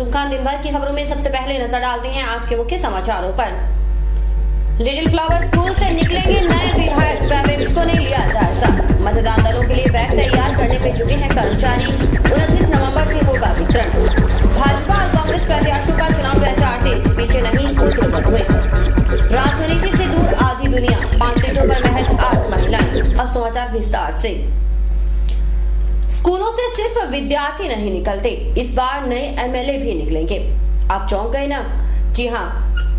आजम खान। दिन भर की खबरों में सबसे पहले नजर डालते हैं आज के मुख्य समाचारों पर। लिटिल फ्लावर स्कूल से निकलेंगे नए विधायक, पर्यवेक्षकों ने लिया जायजा। मतदान दलों के लिए बैग तैयार करने में जुटे हैं कर्मचारी। 29 नवंबर से होगा वितरण। भाजपा और कांग्रेस प्रत्याशियों का चुनाव प्रचार तेज, पीछे नहीं पुत्र बधुए। राजनीति से दूर आधी दुनिया, 5 सीटों पर महज 8 महिलाएं। अब समाचार विस्तार से। स्कूलों से सिर्फ विद्यार्थी नहीं निकलते, इस बार नए एमएलए भी निकलेंगे। आप चौंक गए ना? जी हाँ,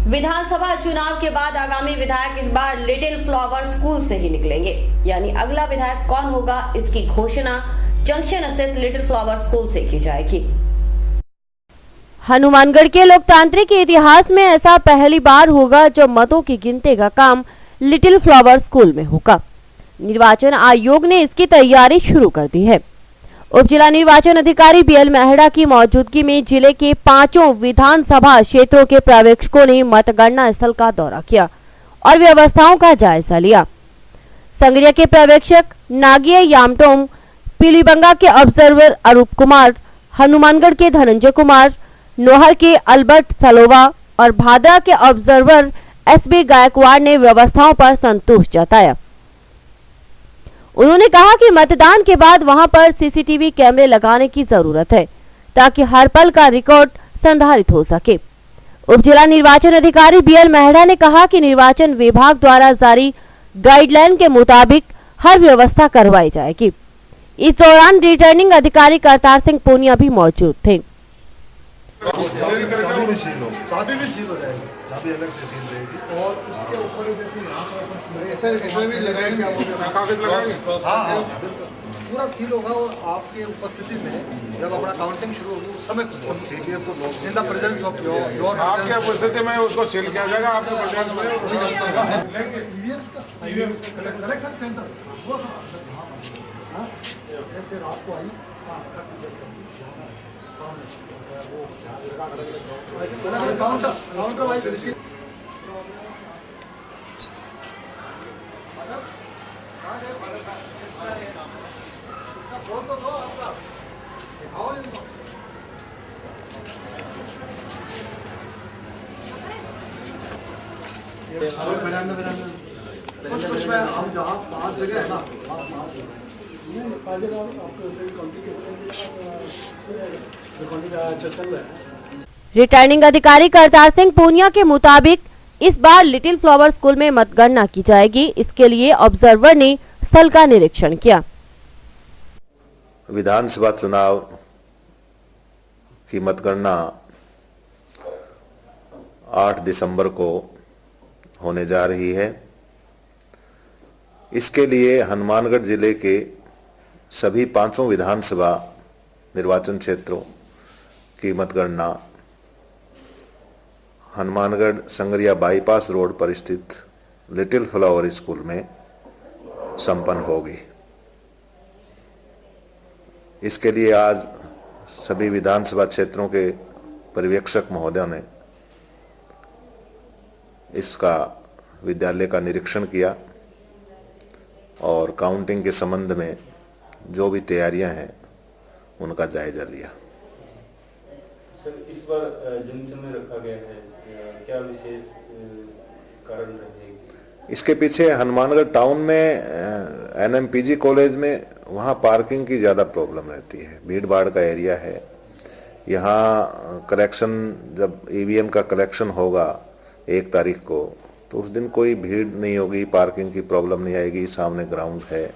विधानसभा चुनाव के बाद आगामी विधायक इस बार लिटिल फ्लावर स्कूल से ही निकलेंगे। यानी अगला विधायक कौन होगा, इसकी घोषणा जंक्शन स्थित लिटिल फ्लावर स्कूल से की जाएगी। हनुमानगढ़ के लोकतांत्रिक इतिहास में ऐसा पहली बार होगा जब मतों की गिनती का काम लिटिल फ्लावर स्कूल में होगा। निर्वाचन आयोग ने इसकी तैयारी शुरू कर दी है। उप जिला निर्वाचन अधिकारी बीएल मेहड़ा की मौजूदगी में जिले के 5 विधानसभा क्षेत्रों के पर्यवेक्षकों ने मतगणना स्थल का दौरा किया और व्यवस्थाओं का जायजा लिया। संगरिया के पर्यवेक्षक नागिया यामटोम, पीलीबंगा के ऑब्जर्वर अरूप कुमार, हनुमानगढ़ के धनंजय कुमार, नोहर के अल्बर्ट सलोवा और भादरा के ऑब्जर्वर एसबी गायकवाड़ ने व्यवस्थाओं पर संतोष जताया। उन्होंने कहा कि मतदान के बाद वहां पर सीसीटीवी कैमरे लगाने की जरूरत है ताकि हर पल का रिकॉर्ड संधारित हो सके। उप जिला निर्वाचन अधिकारी बीएल मेहड़ा ने कहा कि निर्वाचन विभाग द्वारा जारी गाइडलाइन के मुताबिक हर व्यवस्था करवाई जाएगी। इस दौरान रिटर्निंग अधिकारी करतार सिंह पूनिया भी मौजूद थे। चाबी अलग से सील रहेगी और उसके ऊपर जैसे यहाँ पर ऐसे भी लगाएंगे, कागज लगाएंगे, हाँ पूरा सील होगा और आपके उपस्थिति में जब अपना काउंटिंग शुरू होगी उस समय in the presence of your आपके उपस्थिति में उसको सील किया जाएगा। आपके प्रेजेंस में कलेक्शन सेंटर वो ऐसे रात को आई काउंटर वाइज कुछ में हम जहाँ 5 जगह है ना, रिटर्निंग अधिकारी करतार सिंह पूनिया के मुताबिक इस बार लिटिल फ्लावर स्कूल में मतगणना की जाएगी। इसके लिए ऑब्जर्वर ने स्थल का निरीक्षण किया। विधानसभा चुनाव की मतगणना 8 दिसंबर को होने जा रही है। इसके लिए हनुमानगढ़ जिले के सभी 5 विधानसभा निर्वाचन क्षेत्रों की मतगणना हनुमानगढ़ संगरिया बाईपास रोड पर स्थित लिटिल फ्लावर स्कूल में संपन्न होगी। इसके लिए आज सभी विधानसभा क्षेत्रों के पर्यवेक्षक महोदयों ने इसका विद्यालय का निरीक्षण किया और काउंटिंग के संबंध में जो भी तैयारियां हैं उनका जायजा लिया। सर, इस बार जंक्शन में रखा गया है, क्या विशेष कारण रहेगी? इसके पीछे हनुमानगढ़ टाउन में एनएमपीजी कॉलेज में वहाँ पार्किंग की ज़्यादा प्रॉब्लम रहती है, भीड़ भाड़ का एरिया है। यहाँ कलेक्शन जब ईवीएम का कलेक्शन होगा 1 तारीख को, तो उस दिन कोई भीड़ नहीं होगी, पार्किंग की प्रॉब्लम नहीं आएगी, सामने ग्राउंड है।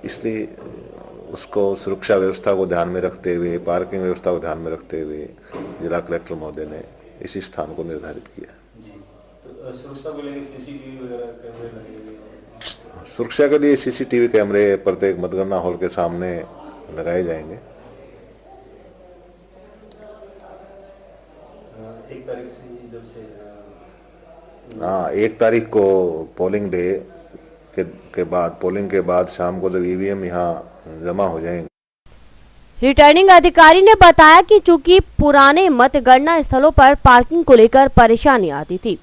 इसलिए उसको सुरक्षा व्यवस्था को ध्यान में रखते हुए, पार्किंग व्यवस्था को ध्यान में रखते हुए जिला कलेक्टर महोदय ने इसी स्थान को निर्धारित किया। तो सुरक्षा को लेकर सीसीटीवी वगैरह कैमरे लगेंगे? सुरक्षा के लिए सीसीटीवी कैमरे प्रत्येक मतगणना हॉल के सामने लगाए जाएंगे। 1 तारीख से जब से 1 तारीख को पोलिंग डे के बाद, पोलिंग के बाद शाम को जब ईवीएम यहाँ जमा हो जाएंगे। रिटर्निंग अधिकारी ने बताया कि चूंकि पुराने मतगणना स्थलों पर पार्किंग को लेकर परेशानी आती थी,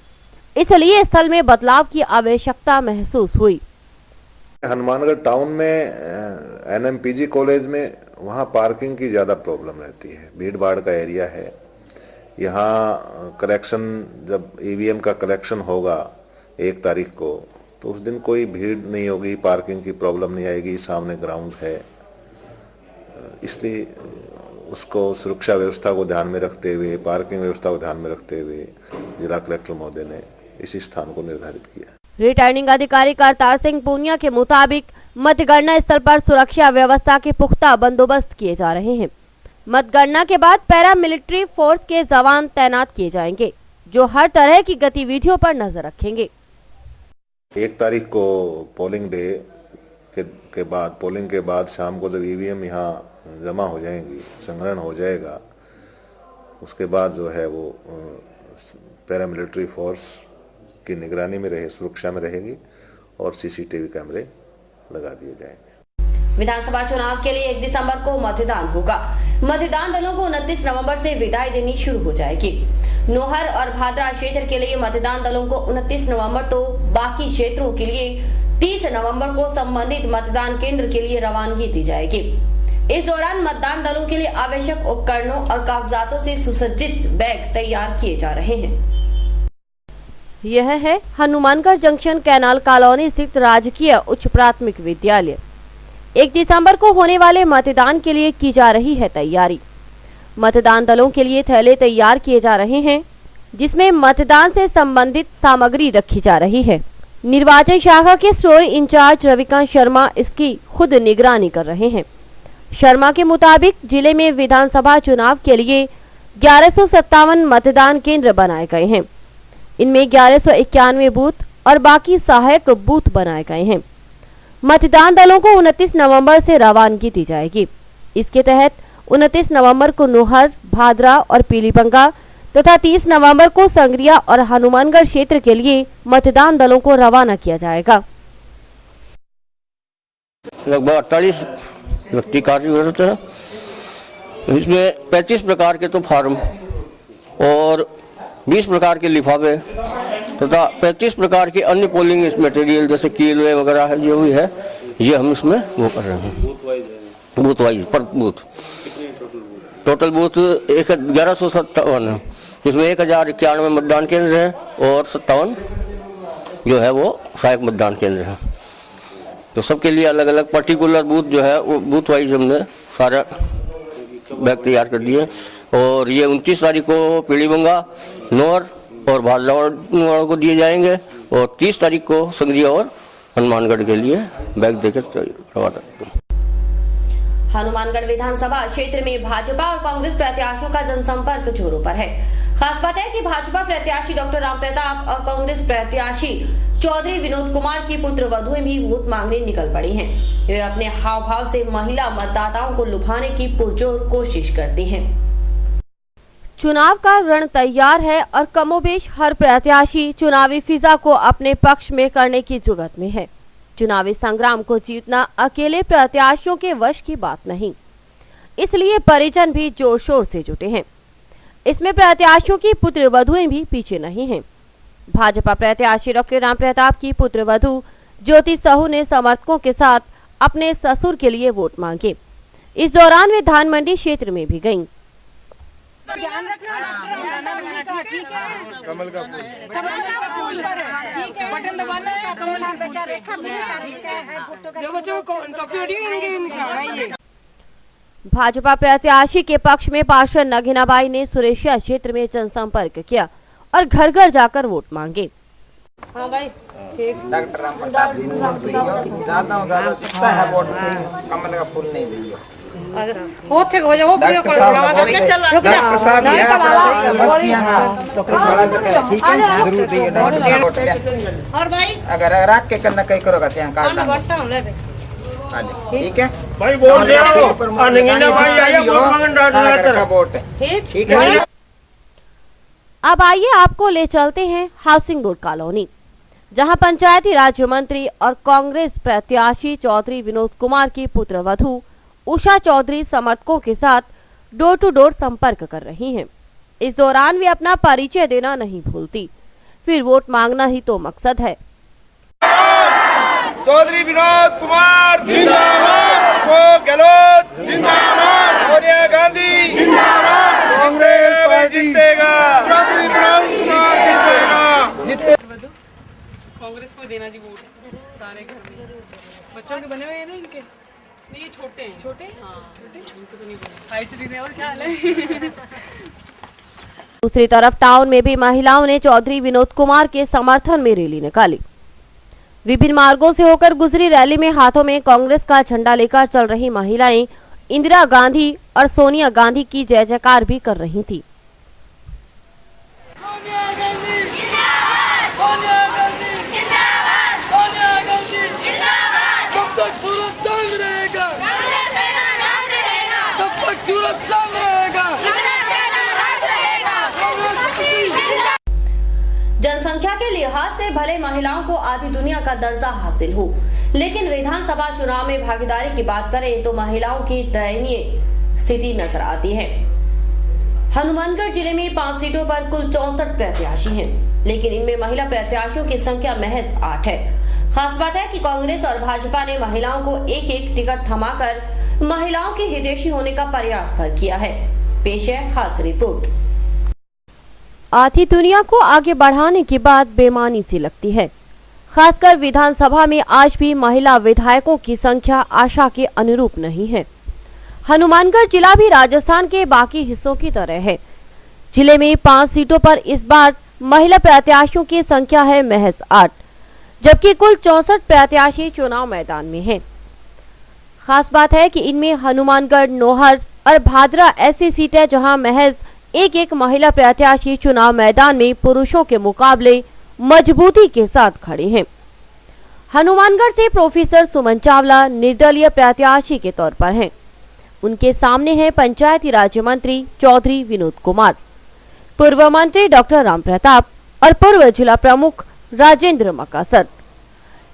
इसलिए स्थल में बदलाव की आवश्यकता महसूस हुई। हनुमानगढ़ टाउन में एनएमपीजी कॉलेज में वहाँ पार्किंग की ज़्यादा प्रॉब्लम रहती है, भीड़ भाड़ का एरिया है। यहाँ कलेक्शन जब ईवीएम का कलेक्शन होगा 1 तारीख को, तो उस दिन कोई भीड़ नहीं होगी, पार्किंग की प्रॉब्लम नहीं आएगी, सामने ग्राउंड है। इसलिए उसको सुरक्षा व्यवस्था को ध्यान में रखते हुए, पार्किंग व्यवस्था को ध्यान में रखते हुए जिला कलेक्टर महोदय ने इसी स्थान को निर्धारित किया। रिटर्निंग अधिकारी करतार सिंह पूनिया के मुताबिक मतगणना स्थल पर सुरक्षा व्यवस्था के पुख्ता बंदोबस्त किए जा रहे हैं। मतगणना के बाद पैरामिलिट्री फोर्स के जवान तैनात किए जाएंगे, जो हर तरह की गतिविधियों पर नजर रखेंगे। 1 तारीख को पोलिंग डे के बाद, पोलिंग के बाद शाम को जब ईवीएम यहाँ जमा हो जाएंगी, संग्रहण हो जाएगा, उसके बाद जो है वो पैरामिलिट्री फोर्स की निगरानी में रहे, सुरक्षा में रहेगी और सीसीटीवी कैमरे लगा दिए जाएंगे। विधानसभा चुनाव के लिए 1 दिसंबर को मतदान होगा। मतदान दलों को 29 नवंबर से विदाई देनी शुरू हो जाएगी। नोहर और भादरा क्षेत्र के लिए मतदान दलों को 29 नवंबर तो बाकी क्षेत्रों के लिए 30 नवंबर को संबंधित मतदान केंद्र के लिए रवानगी दी जाएगी। इस दौरान मतदान दलों के लिए आवश्यक उपकरणों और कागजातों से सुसज्जित बैग तैयार किए जा रहे हैं। यह है हनुमानगढ़ जंक्शन कैनाल कॉलोनी स्थित राजकीय उच्च प्राथमिक विद्यालय। 1 दिसंबर को होने वाले मतदान के लिए की जा रही है तैयारी। मतदान दलों के लिए थैले तैयार किए जा रहे हैं, जिसमें मतदान से संबंधित सामग्री रखी जा रही है। निर्वाचन शाखा के स्टोर इंचार्ज रविकांत शर्मा इसकी खुद निगरानी कर रहे हैं। शर्मा के मुताबिक जिले में विधानसभा चुनाव के लिए 1157 मतदान केंद्र बनाए गए हैं। इनमें 1191 बूथ और बाकी सहायक बूथ बनाए गए हैं। मतदान दलों को 29 नवंबर से रवानगी दी जाएगी। इसके तहत 29 नवंबर को नोहर, भादरा और पीलीबंगा तथा 30 नवंबर को संग्रिया और हनुमानगढ़ क्षेत्र के लिए मतदान दलों को रवाना किया जाएगा। लगभग 48 व्यक्ति कार्यरत है। इसमें 35 प्रकार के तो फार्म और 20 प्रकार के लिफाफे तथा 35 प्रकार के अन्य पोलिंग मटेरियल जैसे कीले वगैरह है, जो भी है ये हम इसमें वो कर रहे हैं। बूथ वाइज पर बूथ टोटल बूथ 1157 है, जिसमें 1091 मतदान केंद्र है और 57 जो है वो सहायक मतदान केंद्र है। तो सबके लिए अलग अलग पर्टिकुलर बूथ जो है वो बूथ वाइज हमने सारा बैग तैयार कर दिए। और ये 29 तारीख को पीलीबंगा, नौर और भादरा को दिए जाएंगे और 30 तारीख को संग्रिया और हनुमानगढ़ के लिए बैग देकर रवाना। हनुमानगढ़ विधानसभा क्षेत्र में भाजपा और कांग्रेस प्रत्याशियों का जनसंपर्क जोरों पर है। खास बात है कि भाजपा प्रत्याशी डॉक्टर राम प्रताप और कांग्रेस प्रत्याशी चौधरी विनोद कुमार की पुत्र वधुएं भी वोट मांगने निकल पड़ी हैं। वे अपने हाव भाव से महिला मतदाताओं को लुभाने की पुरजोर कोशिश करती हैं। चुनाव का रण तैयार है और कमोबेश हर प्रत्याशी चुनावी फिजा को अपने पक्ष में करने की जुगत में है। चुनावी संग्राम को जीतना अकेले प्रत्याशियों के वश की बात नहीं, इसलिए परिजन भी जोर शोर से जुटे हैं। इसमें प्रत्याशियों की पुत्र वधुएं भी पीछे नहीं हैं। भाजपा प्रत्याशी डॉक्टर राम प्रताप की पुत्र वधु ज्योति साहू ने समर्थकों के साथ अपने ससुर के लिए वोट मांगे। इस दौरान वे धान मंडी क्षेत्र में भी गयीं। कमल का फूल बटन दबाना है, कमल का रेखा जो बच्चों को निशान है। भाजपा प्रत्याशी के पक्ष में पार्षद नगीनाबाई ने सुरेशिया क्षेत्र में जनसंपर्क किया और घर घर जाकर वोट मांगे। हाँ भाई, डॉक्टर राम प्रताप जी ज्यादा है वोट से कमल का फूल नहीं दियो। होते हो जाओ डॉक्टर साहब ये तो थोड़ा ठीक है जरूर दिए। और भाई अगर राख के करना कहीं करोगा तो यहाँ काट ठीक है भाई वोट दे आओ। नगीना भाई आया वोट मांगन वोट ठीक है। अब आइए आपको ले चलते हैं हाउसिंग बोर्ड कॉलोनी, जहां पंचायती राज्य मंत्री और कांग्रेस प्रत्याशी चौधरी विनोद कुमार की पुत्र वधु उषा चौधरी समर्थकों के साथ डोर टू डोर संपर्क कर रही हैं। इस दौरान वे अपना परिचय देना नहीं भूलती, फिर वोट मांगना ही तो मकसद है। चौधरी विनोद कुमार जिंदाबाद, अशोक गहलोत जिंदाबाद, सोनिया गांधी जिंदाबाद, कांग्रेस जीतेगा, चौधरी विनोद कुमार जीतेगा। कांग्रेस को देना जी वोट सारे घर में। बच्चों के बने हुए हैं ना इनके, नहीं ये छोटे हैं। छोटे हाँ छोटे, इनको तो नहीं बने। हाइट से दीदी और क्या हाल है। दूसरी तरफ टाउन में भी महिलाओं ने चौधरी विनोद कुमार के समर्थन में रैली निकाली। विभिन्न मार्गों से होकर गुजरी रैली में हाथों में कांग्रेस का झंडा लेकर चल रही महिलाएं इंदिरा गांधी और सोनिया गांधी की जय जयकार भी कर रही थी। जनसंख्या के लिहाज से भले महिलाओं को आधी दुनिया का दर्जा हासिल हो, लेकिन विधानसभा चुनाव में भागीदारी की बात करें तो महिलाओं की दयनीय स्थिति नजर आती है। हनुमानगढ़ जिले में 5 सीटों पर कुल 64 प्रत्याशी हैं, लेकिन इनमें महिला प्रत्याशियों की संख्या महज 8 है। खास बात है कि कांग्रेस और भाजपा ने महिलाओं को एक एक टिकट थमाकर महिलाओं की हितैषी होने का प्रयास किया है। पेश है खास रिपोर्ट। आधी दुनिया को आगे बढ़ाने की बात बेमानी सी लगती है। खासकर विधानसभा में आज भी महिला विधायकों की संख्या आशा के अनुरूप नहीं है। हनुमानगढ़ जिला भी राजस्थान के बाकी हिस्सों की तरह है। जिले में 5 सीटों पर इस बार महिला प्रत्याशियों की संख्या है महज 8, जबकि कुल 64 प्रत्याशी चुनाव मैदान में हैं। खास बात है कि इनमें हनुमानगढ़, नोहर और भादरा ऐसी सीट है जहां महज एक महिला प्रत्याशी चुनाव मैदान में पुरुषों के मुकाबले मजबूती के साथ खड़े हैं। हनुमानगढ़ से प्रोफेसर सुमन चावला निर्दलीय प्रत्याशी के तौर पर हैं। उनके सामने हैं पंचायती राज मंत्री चौधरी विनोद कुमार, पूर्व मंत्री डॉक्टर राम प्रताप और पूर्व जिला प्रमुख राजेंद्र मकासर,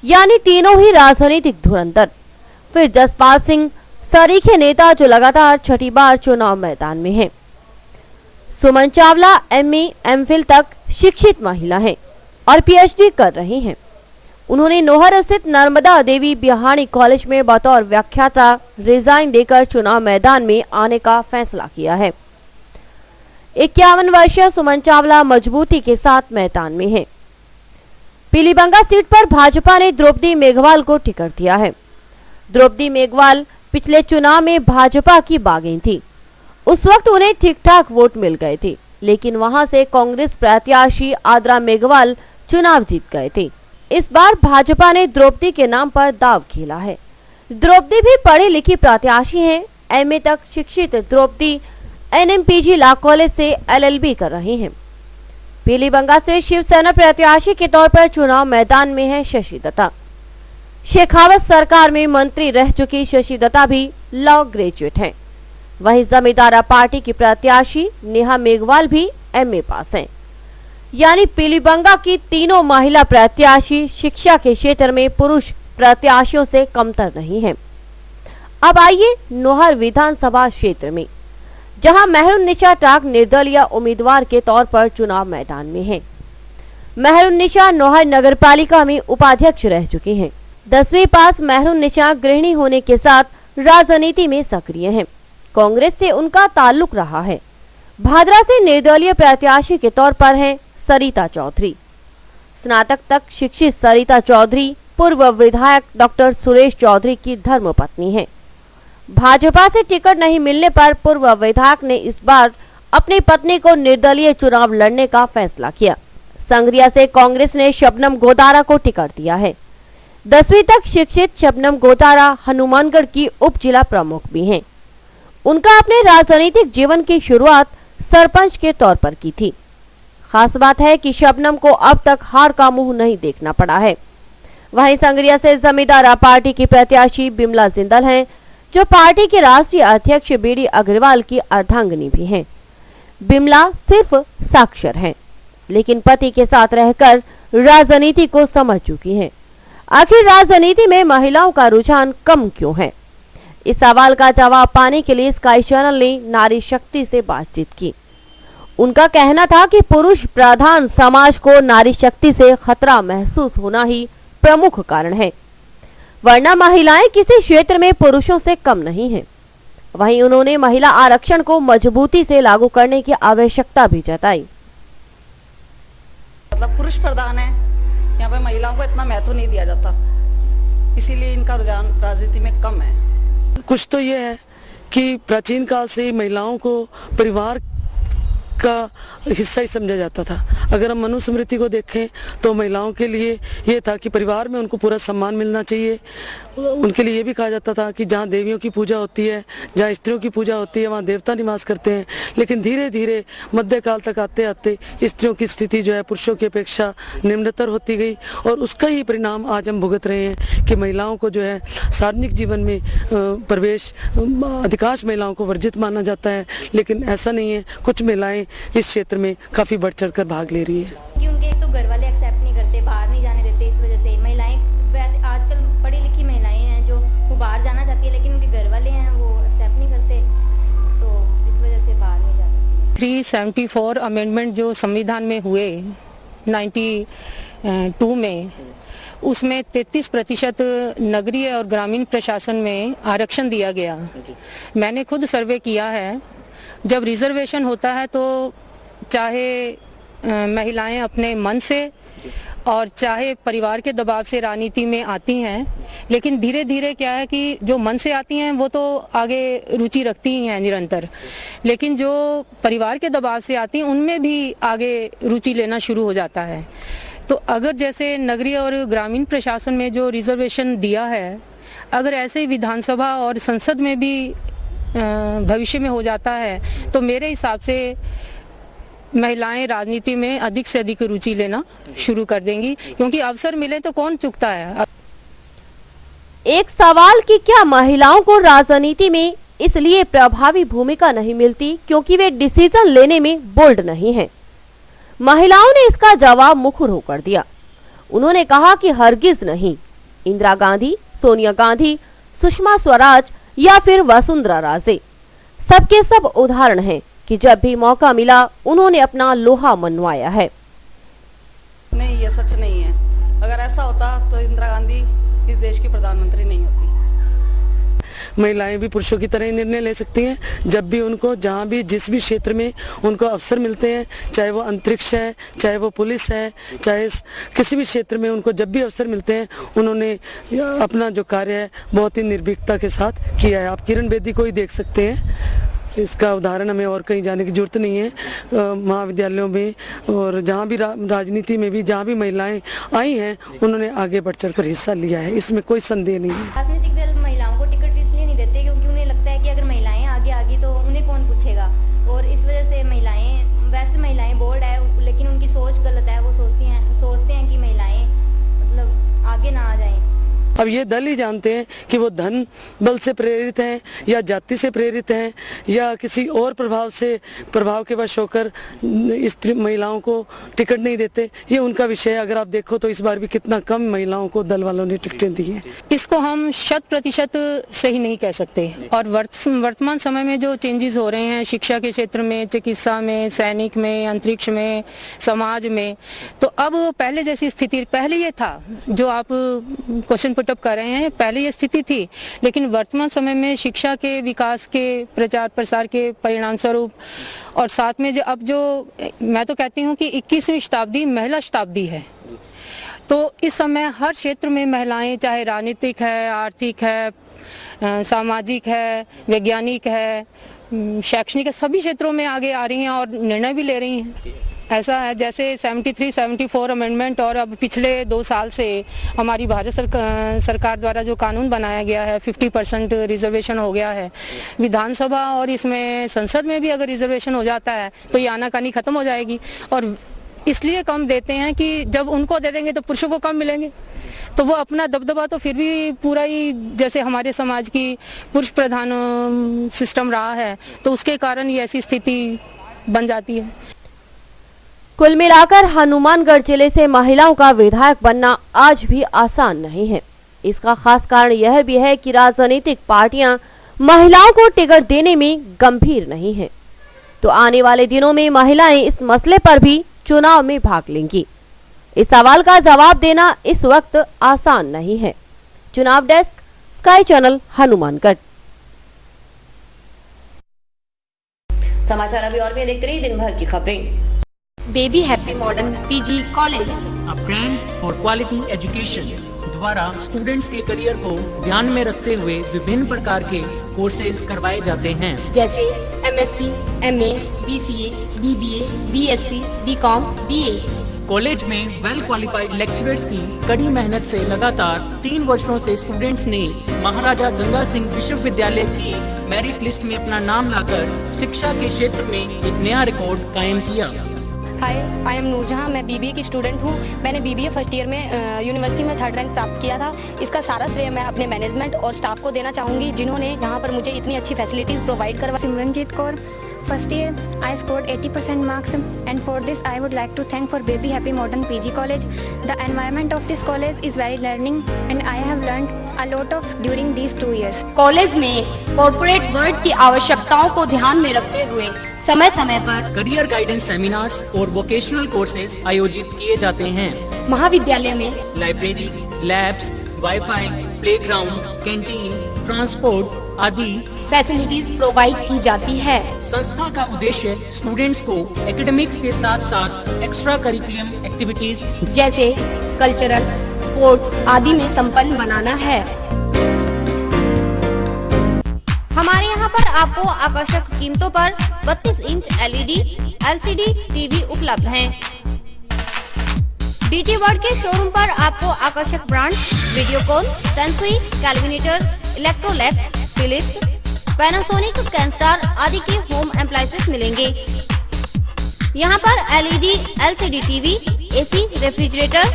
यानी तीनों ही राजनीतिक धुरंधर। फिर जसपाल सिंह, सरीखे नेता जो लगातार छठी बार चुनाव मैदान में हैं। सुमन चावला MA MPhil तक शिक्षित महिला हैं और PhD कर रही हैं। उन्होंने नोहर स्थित नर्मदा देवी बिहाणी कॉलेज में बतौर व्याख्याता रिजाइन देकर चुनाव मैदान में आने का फैसला किया है। 51 वर्षीय सुमन चावला मजबूती के साथ मैदान में है। पीलीबंगा सीट पर भाजपा ने द्रौपदी मेघवाल को टिकट दिया है। द्रौपदी मेघवाल पिछले चुनाव में भाजपा की बागीन थी। उस वक्त उन्हें ठीक ठाक वोट मिल गए थे, लेकिन वहां से कांग्रेस प्रत्याशी आद्रा मेघवाल चुनाव जीत गए थे। इस बार भाजपा ने द्रौपदी के नाम पर दाव खेला है। द्रौपदी भी पढ़ी लिखी प्रत्याशी हैं। MA तक शिक्षित द्रौपदी NMPG लॉ कॉलेज से LLB कर रही हैं। पीलीबंगा से शिवसेना प्रत्याशी के तौर पर चुनाव मैदान में है शशि दत्ता। शेखावत सरकार में मंत्री रह चुकी शशि दत्ता भी लॉ ग्रेजुएट हैं। वहीं जमींदारा पार्टी की प्रत्याशी नेहा मेघवाल भी MA पास हैं। यानी पीलीबंगा की तीनों महिला प्रत्याशी शिक्षा के क्षेत्र में पुरुष प्रत्याशियों से कमतर नहीं हैं। अब आइए नोहर विधानसभा क्षेत्र में, जहां मेहरुन्निसा टाक निर्दलीय उम्मीदवार के तौर पर चुनाव मैदान में हैं। मेहरुन्निसा नोहर नगरपालिका में उपाध्यक्ष रह चुकी हैं। 10वीं पास मेहरुन्निसा गृहिणी होने के साथ राजनीति में सक्रिय हैं। कांग्रेस से उनका ताल्लुक रहा है। भादरा से निर्दलीय प्रत्याशी के तौर पर हैं सरिता चौधरी। स्नातक तक शिक्षित सरिता चौधरी पूर्व विधायक डॉक्टर सुरेश चौधरी की धर्मपत्नी हैं। भाजपा से टिकट नहीं मिलने पर पूर्व विधायक ने इस बार अपनी पत्नी को निर्दलीय चुनाव लड़ने का फैसला किया। संगरिया से कांग्रेस ने शबनम गोदारा को टिकट दिया है। 10वीं तक शिक्षित शबनम गोदारा हनुमानगढ़ की उप जिला प्रमुख भी हैं। उनका अपने राजनीतिक जीवन की शुरुआत सरपंच के तौर पर की थी। खास बात है कि शबनम को अब तक हार का मुंह नहीं देखना पड़ा है। वहीं संगरिया से जमींदारा पार्टी की प्रत्याशी बिमला जिंदल हैं, जो पार्टी के राष्ट्रीय अध्यक्ष BD अग्रवाल की अर्धांगिनी भी हैं। बिमला सिर्फ साक्षर हैं, लेकिन पति के साथ रहकर राजनीति को समझ चुकी हैं। आखिर राजनीति में महिलाओं का रुझान कम क्यों है? इस सवाल का जवाब पाने के लिए स्काई चैनल ने नारी शक्ति से बातचीत की। उनका कहना था कि पुरुष प्रधान समाज को नारी शक्ति से खतरा महसूस होना ही प्रमुख कारण है। वरना महिलाएं किसी क्षेत्र में पुरुषों से कम नहीं हैं। वहीं उन्होंने महिला आरक्षण को मजबूती से लागू करने की आवश्यकता भी जताई। मतलब पुरुष प्रधान है, यहाँ पे महिलाओं को इतना महत्व नहीं दिया जाता, इसीलिए इनका रुझान राजनीति में कम है। कुछ तो ये है कि प्राचीन काल से ही महिलाओं को परिवार का हिस्सा ही समझा जाता था। अगर हम मनुस्मृति को देखें तो महिलाओं के लिए ये था कि परिवार में उनको पूरा सम्मान मिलना चाहिए। उनके लिए ये भी कहा जाता था कि जहाँ देवियों की पूजा होती है, जहाँ स्त्रियों की पूजा होती है, वहाँ देवता निवास करते हैं। लेकिन धीरे धीरे मध्यकाल तक आते आते स्त्रियों की स्थिति जो है पुरुषों की अपेक्षा निम्नतर होती गई, और उसका ही परिणाम आज हम भुगत रहे हैं कि महिलाओं को जो है सार्वजनिक जीवन में प्रवेश अधिकांश महिलाओं को वर्जित माना जाता है। लेकिन ऐसा नहीं है, कुछ महिलाएं इस क्षेत्र में काफी बढ़ चढ़ कर भाग ले रही है। क्योंकि एक तो घर वाले एक्सेप्ट नहीं करते, बाहर नहीं जाने देते, इस वजह से महिलाएं, वैसे आजकल पढ़ी लिखी महिलाएं हैं जो वो बाहर जाना चाहती है, लेकिन उनके घर वाले हैं वो एक्सेप्ट नहीं करते, तो इस वजह से बाहर नहीं जाती। 374 अमेंडमेंट जो संविधान में हुए 92 में, उसमें 33% नगरीय और ग्रामीण प्रशासन में आरक्षण दिया गया। मैंने खुद सर्वे किया है, जब रिजर्वेशन होता है तो चाहे महिलाएं अपने मन से और चाहे परिवार के दबाव से राजनीति में आती हैं, लेकिन धीरे धीरे क्या है कि जो मन से आती हैं वो तो आगे रुचि रखती ही हैं निरंतर, लेकिन जो परिवार के दबाव से आती हैं उनमें भी आगे रुचि लेना शुरू हो जाता है। तो अगर जैसे नगरीय और ग्रामीण प्रशासन में जो रिजर्वेशन दिया है, अगर ऐसे ही विधानसभा और संसद में भी भविष्य में हो जाता है तो मेरे हिसाब से महिलाएं राजनीति में अधिक से अधिक रुचि लेना शुरू कर देंगी, क्योंकि अवसर मिले तो कौन चुकता है। एक सवाल कि क्या महिलाओं को राजनीति में इसलिए प्रभावी भूमिका नहीं मिलती क्योंकि वे डिसीजन लेने में बोल्ड नहीं हैं? महिलाओं ने इसका जवाब मुखर होकर दिया। उन्होंने कहा कि हरगिज नहीं। इंदिरा गांधी, सोनिया गांधी, सुषमा स्वराज या फिर वसुंधरा राजे, सबके सब उदाहरण हैं कि जब भी मौका मिला उन्होंने अपना लोहा मनवाया है। नहीं, ये सच नहीं है। अगर ऐसा होता तो इंदिरा गांधी इस देश की प्रधानमंत्री नहीं होती। महिलाएं भी पुरुषों की तरह ही निर्णय ले सकती हैं, जब भी उनको जहां भी जिस भी क्षेत्र में उनको अवसर मिलते हैं, चाहे वो अंतरिक्ष है, चाहे वो पुलिस है, चाहे किसी भी क्षेत्र में उनको जब भी अवसर मिलते हैं उन्होंने अपना जो कार्य है बहुत ही निर्भीकता के साथ किया है। आप किरण बेदी को ही देख सकते हैं, इसका उदाहरण हमें और कहीं जाने की जरूरत नहीं है। महाविद्यालयों में और जहाँ भी राजनीति में भी जहाँ भी महिलाएं आई हैं उन्होंने आगे बढ़ चढ़ कर हिस्सा लिया है, इसमें कोई संदेह नहीं है। राजनीतिक दल महिलाओं को टिकट इसलिए नहीं देते क्योंकि उन्हें लगता है कि अगर महिलाएं आगे आ गई तो उन्हें कौन पूछेगा, और इस वजह से वैसे महिलाएं बोल्ड है लेकिन उनकी सोच गलत है। वो सोचते हैं कि महिलाएं मतलब आगे ना आ जाएं। अब ये दल ही जानते हैं कि वो धन बल से प्रेरित हैं या जाति से प्रेरित हैं या किसी और प्रभाव के वश होकर स्त्री महिलाओं को टिकट नहीं देते। ये उनका विषय है। अगर आप देखो तो इस बार भी कितना कम महिलाओं को दल वालों ने टिकटें दी हैं। इसको हम 100% सही नहीं कह सकते। और वर्तमान समय में जो चेंजेस हो रहे हैं शिक्षा के क्षेत्र में, चिकित्सा में, सैनिक में, अंतरिक्ष में, समाज में, तो अब पहले जैसी स्थिति, पहले ये था जो आप क्वेश्चन पुटअप कर रहे हैं, पहले ये स्थिति थी, लेकिन वर्तमान समय में शिक्षा के विकास के प्रचार प्रसार के परिणाम स्वरूप और साथ में जो अब जो मैं तो कहती हूँ कि 21वीं शताब्दी महिला शताब्दी है, तो इस समय हर क्षेत्र में महिलाएं, चाहे राजनीतिक है, आर्थिक है, सामाजिक है, वैज्ञानिक है, शैक्षणिक है, सभी क्षेत्रों में आगे आ रही हैं और निर्णय भी ले रही हैं। ऐसा है जैसे 73-74 अमेंडमेंट और अब पिछले 2 साल से हमारी भारत सरकार द्वारा जो कानून बनाया गया है 50% रिजर्वेशन हो गया है। विधानसभा और इसमें संसद में भी अगर रिजर्वेशन हो जाता है तो ये आनाकानी खत्म हो जाएगी। और इसलिए कम देते हैं कि जब उनको दे देंगे तो पुरुषों को कम मिलेंगे, तो वो अपना दबदबा तो फिर भी पूरा ही जैसे हमारे समाज की पुरुष प्रधान सिस्टम रहा है तो उसके कारण ये ऐसी स्थिति बन जाती है। कुल मिलाकर हनुमानगढ़ जिले से महिलाओं का विधायक बनना आज भी आसान नहीं है। इसका खास कारण यह भी है कि राजनीतिक पार्टियां महिलाओं को टिकट देने में गंभीर नहीं हैं। तो आने वाले दिनों में महिलाएं इस मसले पर भी चुनाव में भाग लेंगी। इस सवाल का जवाब देना इस वक्त आसान नहीं है। चुनाव डेस्क, स्काई चैनल, हनुमानगढ़। समाचार अभी और भी देखते रहिए दिन भर की खबरें। Baby happy modern PG college, a brand for quality education द्वारा स्टूडेंट्स के करियर को ध्यान में रखते हुए विभिन्न प्रकार के कोर्सेज करवाए जाते हैं, जैसे MSc, MA, BCA, BBA, BSc, BCom, BA. College में वेल क्वालिफाइड लेक्चरर्स की कड़ी मेहनत से लगातार 3 वर्षों से स्टूडेंट्स ने महाराजा गंगा सिंह विश्वविद्यालय की मेरिट लिस्ट में अपना नाम लाकर शिक्षा के क्षेत्र में एक नया रिकॉर्ड कायम किया। हाय, आई एम नूरजहां, मैं बीबीए की स्टूडेंट हूं। मैंने बीबीए फर्स्ट ईयर में यूनिवर्सिटी में 3rd रैंक प्राप्त किया था। इसका सारा श्रेय मैं अपने मैनेजमेंट और स्टाफ को देना चाहूँगी, जिन्होंने यहाँ पर मुझे इतनी अच्छी फैसिलिटीज़ प्रोवाइड करवाई। Simranjeet Kaur, first year I scored 80% marks, and for this I would like to thank for Baby Happy Modern PG College. The environment of this college is very learning and I have learned a lot of during these 2 years. College में corporate world की आवश्यकताओं को ध्यान में रखते हुए समय समय पर करियर गाइडेंस सेमिनार्स और वोकेशनल कोर्सेज आयोजित किए जाते हैं। महाविद्यालय में library, labs, wifi, playground, canteen, transport आदि फैसिलिटीज प्रोवाइड की जाती है। संस्था का उद्देश्य स्टूडेंट्स को एकेडमिक्स के साथ साथ एक्स्ट्रा करिकुलम एक्टिविटीज जैसे कल्चरल, स्पोर्ट्स आदि में संपन्न बनाना है। हमारे यहाँ पर आपको आकर्षक कीमतों पर 32 इंच LED, LCD टीवी उपलब्ध हैं। डीजी वर्ल्ड के शोरूम पर आपको आकर्षक brand Videocon, Sansui, Kelvinator, Electrolab, Philips, Panasonic, Kenstar आदि के होम अप्लायंसेस मिलेंगे। यहाँ पर LED, LCD TV, AC, refrigerator,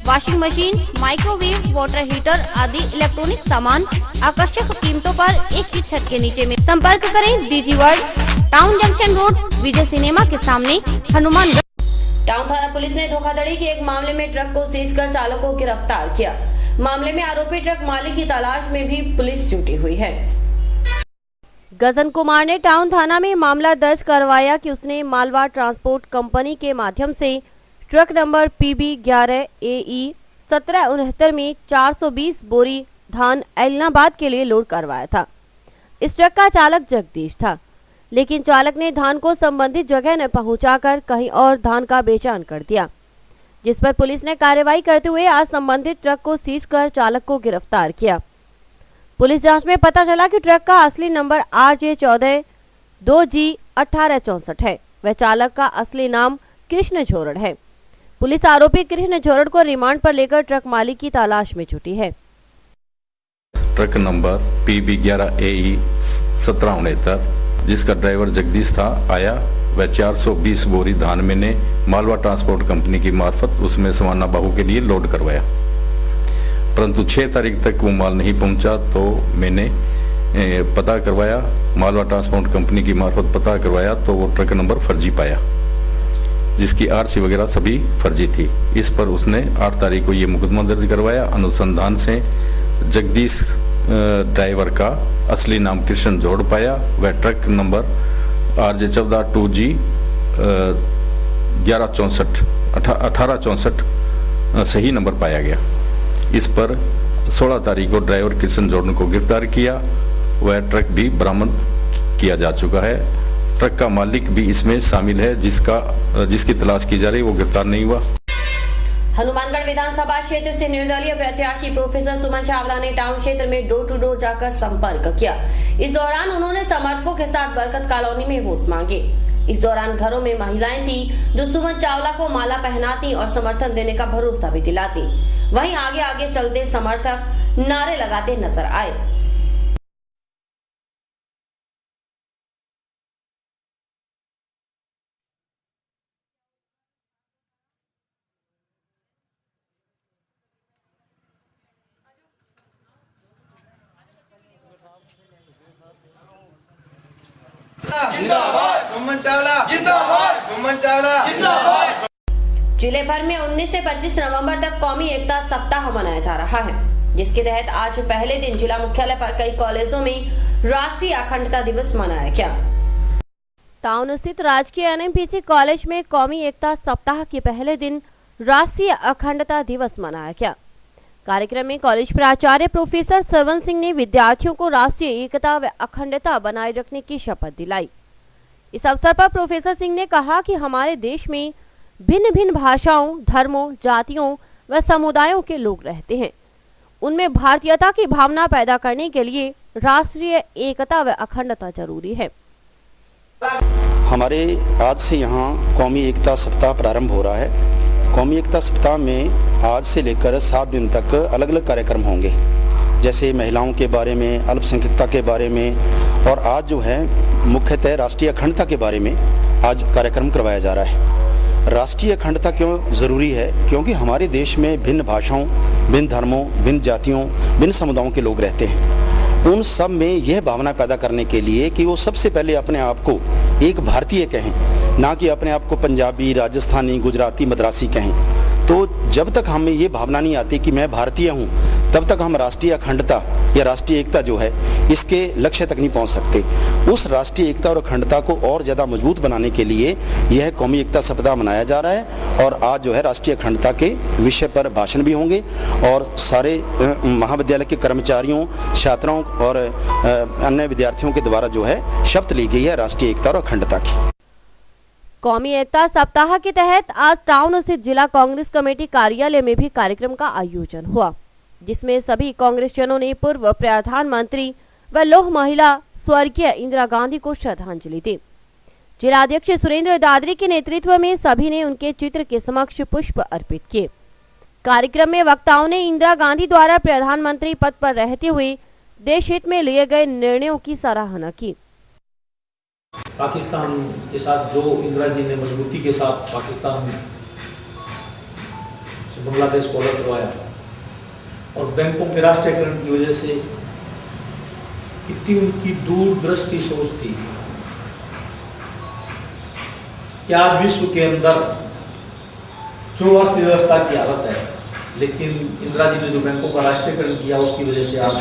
washing machine, microwave, water heater आदि इलेक्ट्रॉनिक सामान आकर्षक कीमतों पर एक ही छत के नीचे में। संपर्क करें DG world, town junction road, Vijay cinema के सामने, हनुमानगढ़। टाउन थाना पुलिस ने धोखाधड़ी के एक मामले में ट्रक को सीज कर चालक को गिरफ्तार किया। मामले में आरोपी ट्रक मालिक की तलाश में भी पुलिस जुटी हुई है। गजन कुमार ने टाउन थाना में मामला दर्ज करवाया कि उसने मालवा ट्रांसपोर्ट कंपनी के माध्यम से ट्रक नंबर PB 11 AE 1769 में 420 बोरी धान एलनाबाद के लिए लोड करवाया था। इस ट्रक का चालक जगदीश था, लेकिन चालक ने धान को संबंधित जगह न पहुंचाकर कहीं और धान का बेचान कर दिया, जिस पर पुलिस ने कार्रवाई करते हुए आज संबंधित ट्रक को सीज कर चालक को गिरफ्तार किया। पुलिस जांच में पता चला कि ट्रक का असली नंबर RJ 14 2G 1864 है। वह चालक का असली नाम कृष्ण झोरड़ है। पुलिस आरोपी कृष्ण झोरड़ को रिमांड पर लेकर ट्रक मालिक की तलाश में जुटी है। ट्रक नंबर PB 11 AE 1769 जिसका ड्राइवर जगदीश था आया, वह 420 बोरी धान मैंने मालवा ट्रांसपोर्ट कंपनी की मार्फत उसमें समाना बाहू के लिए लोड करवाया, परंतु 6 तारीख तक वो माल नहीं पहुंचा। तो मैंने पता करवाया, मालवा ट्रांसपोर्ट कंपनी की मार्फत पता करवाया तो वो ट्रक नंबर फर्जी पाया, जिसकी RC वगैरह सभी फर्जी थी। इस पर उसने 8 तारीख को ये मुकदमा दर्ज करवाया। अनुसंधान से जगदीश ड्राइवर का असली नाम कृष्ण झोड़ पाया। वह ट्रक नंबर RJ 14 2G 1864 सही नंबर पाया गया। इस पर 16 तारीख को ड्राइवर कृष्ण झोड़ को गिरफ्तार किया। वह ट्रक भी बरामद किया जा चुका है। ट्रक का मालिक भी इसमें शामिल है, जिसकी तलाश की जा रही, वो गिरफ्तार नहीं हुआ। हनुमानगढ़ विधानसभा क्षेत्र से निर्दलीय प्रत्याशी प्रोफेसर सुमन चावला ने टाउन क्षेत्र में डोर टू डोर जाकर संपर्क किया। इस दौरान उन्होंने समर्थकों के साथ बरकत कॉलोनी में वोट मांगे। इस दौरान घरों में महिलाएं थी जो सुमन चावला को माला पहनाती और समर्थन देने का भरोसा भी दिलाती। वहीं आगे आगे चलते समर्थक नारे लगाते नजर आए। जिंदाबाद सुमन चावला, जिंदाबाद सुमन चावला, जिंदाबाद। जिले भर में 19 से 25 नवंबर तक कौमी एकता सप्ताह मनाया जा रहा है, जिसके तहत आज पहले दिन जिला मुख्यालय पर कई कॉलेजों में राष्ट्रीय अखंडता दिवस मनाया गया। टाउन स्थित राजकीय NMPC कॉलेज में कौमी एकता सप्ताह के पहले दिन राष्ट्रीय अखंडता दिवस मनाया गया। कार्यक्रम में कॉलेज प्राचार्य प्रोफेसर सरवन सिंह ने विद्यार्थियों को राष्ट्रीय एकता व अखंडता बनाए रखने की शपथ दिलाई। इस अवसर पर प्रोफेसर सिंह ने कहा कि हमारे देश में भिन्न भिन्न भाषाओं, धर्मों, जातियों व समुदायों के लोग रहते हैं। उनमें भारतीयता की भावना पैदा करने के लिए राष्ट्रीय एकता व अखंडता जरूरी है। हमारे आज से यहाँ कौमी एकता सप्ताह प्रारंभ हो रहा है। कौमी एकता सप्ताह में आज से लेकर 7 दिन तक अलग अलग कार्यक्रम होंगे, जैसे महिलाओं के बारे में, अल्पसंख्यकता के बारे में, और आज जो है मुख्यतः राष्ट्रीय अखंडता के बारे में आज कार्यक्रम करवाया जा रहा है। राष्ट्रीय अखंडता क्यों ज़रूरी है? क्योंकि हमारे देश में भिन्न भाषाओं, भिन्न धर्मों, भिन्न जातियों, भिन्न समुदायों के लोग रहते हैं। उन सब में यह भावना पैदा करने के लिए कि वो सबसे पहले अपने आप को एक भारतीय कहें, ना कि अपने आप को पंजाबी, राजस्थानी, गुजराती, मद्रासी कहें। तो जब तक हमें ये भावना नहीं आती कि मैं भारतीय हूँ, तब तक हम राष्ट्रीय अखंडता या राष्ट्रीय एकता जो है इसके लक्ष्य तक नहीं पहुँच सकते। उस राष्ट्रीय एकता और अखंडता को और ज़्यादा मजबूत बनाने के लिए यह कौमी एकता सप्ताह मनाया जा रहा है। और आज जो है राष्ट्रीय अखंडता के विषय पर भाषण भी होंगे और सारे महाविद्यालय के कर्मचारियों, छात्रों और अन्य विद्यार्थियों के द्वारा जो है शपथ ली गई है राष्ट्रीय एकता और अखंडता की। कौमी एकता सप्ताह के तहत आज टाउन स्थित जिला कांग्रेस कमेटी कार्यालय में भी कार्यक्रम का आयोजन हुआ, जिसमें सभी कांग्रेसजनों ने पूर्व प्रधानमंत्री व लौह महिला स्वर्गीय इंदिरा गांधी को श्रद्धांजलि दी। जिलाध्यक्ष सुरेंद्र दादरी के नेतृत्व में सभी ने उनके चित्र के समक्ष पुष्प अर्पित किए। कार्यक्रम में वक्ताओं ने इंदिरा गांधी द्वारा प्रधानमंत्री पद पर रहते हुए देश हित में लिए गए निर्णयों की सराहना की। पाकिस्तान के साथ जो इंदिरा जी ने मजबूती के साथ पाकिस्तान से बांग्लादेश को अलग करवाया, और बैंकों के राष्ट्रीयकरण की वजह से कितनी उनकी दूरदृष्टि सोच थी कि आज विश्व के अंदर जो अर्थव्यवस्था की हालत है, लेकिन इंदिरा जी ने जो बैंकों का राष्ट्रीयकरण किया उसकी वजह से आज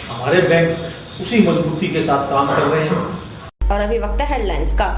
हमारे बैंक उसी मजबूती के साथ काम कर रहे हैं। और अभी वक्त है हेडलाइंस का।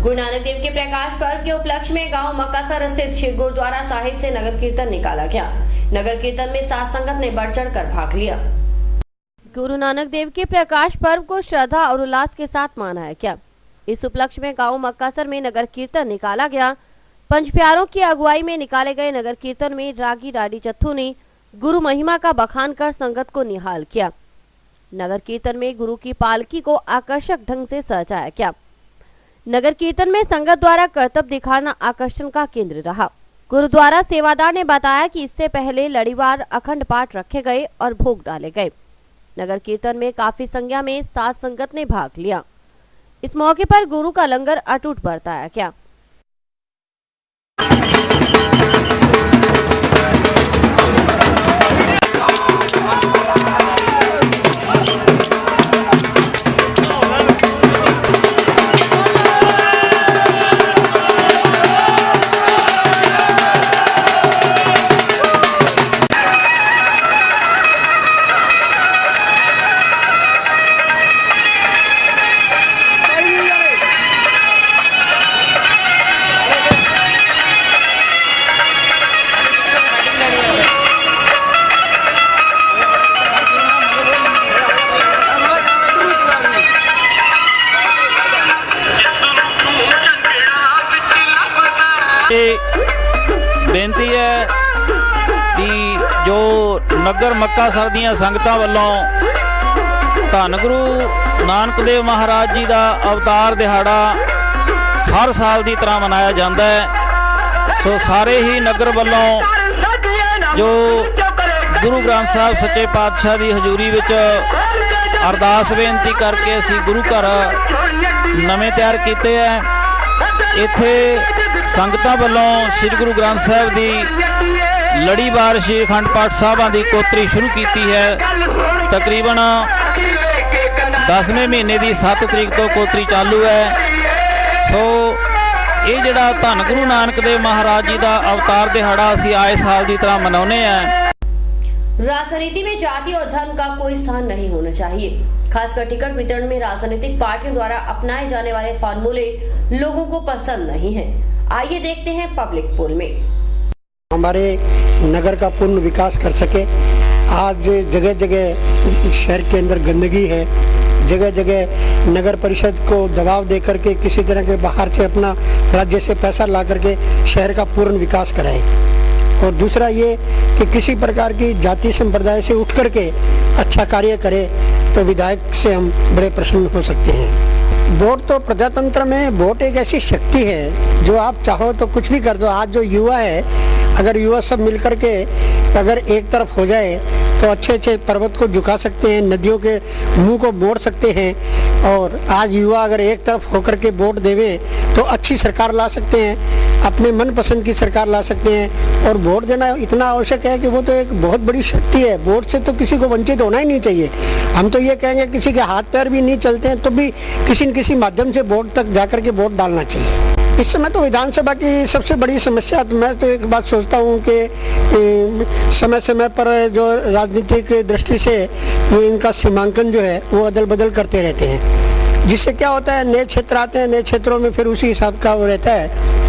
गुरु नानक देव के प्रकाश पर्व के उपलक्ष्य में गांव मक्कासर स्थित श्री गुरुद्वारा साहिब से नगर कीर्तन निकाला गया। नगर कीर्तन में साध संगत ने बढ़ चढ़ कर भाग लिया। गुरु नानक देव के प्रकाश पर्व को श्रद्धा और उल्लास के साथ मनाया गया। इस उपलक्ष्य में गांव मक्कासर में नगर कीर्तन निकाला गया। पंच प्यारों की अगुवाई में निकाले गए नगर कीर्तन में रागी राडी जत्थों ने गुरु महिमा का बखान कर संगत को निहाल किया। नगर कीर्तन में गुरु की पालकी को आकर्षक ढंग से सजाया गया। नगर कीर्तन में संगत द्वारा करतब दिखाना आकर्षण का केंद्र रहा। गुरुद्वारा सेवादार ने बताया कि इससे पहले लड़ीवार अखंड पाठ रखे गए और भोग डाले गए। नगर कीर्तन में काफी संख्या में साध संगत ने भाग लिया। इस मौके पर गुरु का लंगर अटूट बरताया गया। नगर मक्कासर दीआं संगतां वल्लों धन गुरु नानक देव महाराज जी का अवतार दिहाड़ा हर साल की तरह मनाया जाता है। सो सारे ही नगर वालों जो गुरु ग्रंथ साहब सच्चे पातशाह की हजूरी विच अरदास बेनती करके असी गुरु घर नवे तैयार किए हैं। इत्थे संगतां वालों श्री गुरु ग्रंथ साहब की लड़ीवार श्री अखंड पाठ साहबां की कोतरी शुरू की है। तकरीबन 10वें महीने की 7 तरीक तो कोतरी चालू है। सो ये जिहड़ा धन गुरु नानक देव महाराज जी का अवतार दिहाड़ा असी आए साल की तरह मनाउने हैं। राजनीति में जाति और धर्म का कोई स्थान नहीं होना चाहिए। खासकर टिकट वितरण में राजनीतिक पार्टियों द्वारा अपनाए जाने वाले फार्मूले लोगों को पसंद नहीं है। आइए देखते हैं पब्लिक पोल में। हमारे नगर का पूर्ण विकास कर सके। आज जगह जगह शहर के अंदर गंदगी है, जगह जगह नगर परिषद को दबाव दे करके किसी तरह के बाहर से अपना राज्य से पैसा ला करके शहर का पूर्ण विकास कराए। और दूसरा ये कि किसी प्रकार की जाति संप्रदाय से उठ करके अच्छा कार्य करे तो विधायक से हम बड़े प्रसन्न हो सकते हैं। वोट तो प्रजातंत्र में वोट एक ऐसी शक्ति है जो आप चाहो तो कुछ भी कर दो। आज जो युवा है, अगर युवा सब मिलकर के अगर एक तरफ हो जाए तो अच्छे अच्छे पर्वत को झुका सकते हैं, नदियों के मुंह को मोड़ सकते हैं। और आज युवा अगर एक तरफ होकर के वोट देवे तो अच्छी सरकार ला सकते हैं, अपने मनपसंद की सरकार ला सकते हैं। और वोट देना इतना आवश्यक है कि वो तो एक बहुत बड़ी शक्ति है। वोट से तो किसी को वंचित होना ही नहीं चाहिए। हम तो ये कहेंगे किसी के हाथ पैर भी नहीं चलते हैं तो भी किसी न किसी माध्यम से वोट तक जाकर के वोट डालना चाहिए। इस समय तो विधानसभा की सबसे बड़ी समस्या, तो मैं तो एक बात सोचता हूँ कि समय समय पर जो राजनीतिक दृष्टि से ये इनका सीमांकन जो है वो अदल बदल करते रहते हैं, जिससे क्या होता है नए क्षेत्र आते हैं, नए क्षेत्रों में फिर उसी हिसाब का वो रहता है।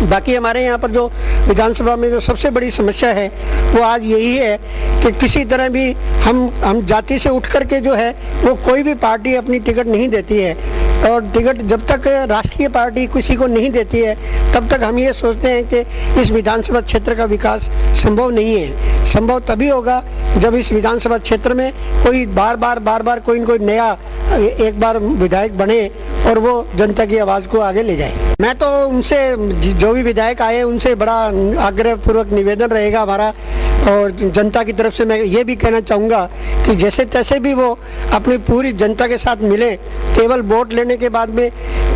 बाकी हमारे यहाँ पर जो विधानसभा में जो सबसे बड़ी समस्या है वो आज यही है कि किसी तरह भी हम जाति से उठ करके जो है वो कोई भी पार्टी अपनी टिकट नहीं देती है। और टिकट जब तक राष्ट्रीय पार्टी किसी को नहीं देती है तब तक हम ये सोचते हैं कि इस विधानसभा क्षेत्र का विकास संभव नहीं है। संभव तभी होगा जब इस विधानसभा क्षेत्र में कोई बार बार कोई न कोई नया एक बार विधायक बने और वो जनता की आवाज़ को आगे ले जाए। मैं तो उनसे, जो भी विधायक आए उनसे बड़ा आग्रह पूर्वक निवेदन रहेगा हमारा। और जनता की तरफ से मैं ये भी कहना चाहूँगा कि जैसे तैसे भी वो अपनी पूरी जनता के साथ मिले। केवल वोट लेने के बाद में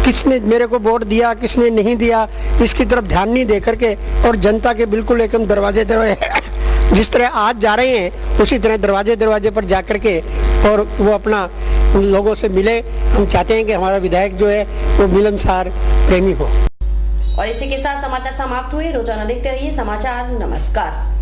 किसने मेरे को वोट दिया किसने नहीं दिया इसकी तरफ ध्यान नहीं दे करके और जनता के बिल्कुल एकदम दरवाजे जिस तरह आज जा रहे हैं उसी तरह दरवाजे पर जा करके और वो अपना लोगों से मिले। हम चाहते हैं कि हमारा विधायक जो है वो मिलनसार प्रेमी हो। और इसी के साथ समाचार समाप्त हुए। रोजाना देखते रहिए समाचार। नमस्कार।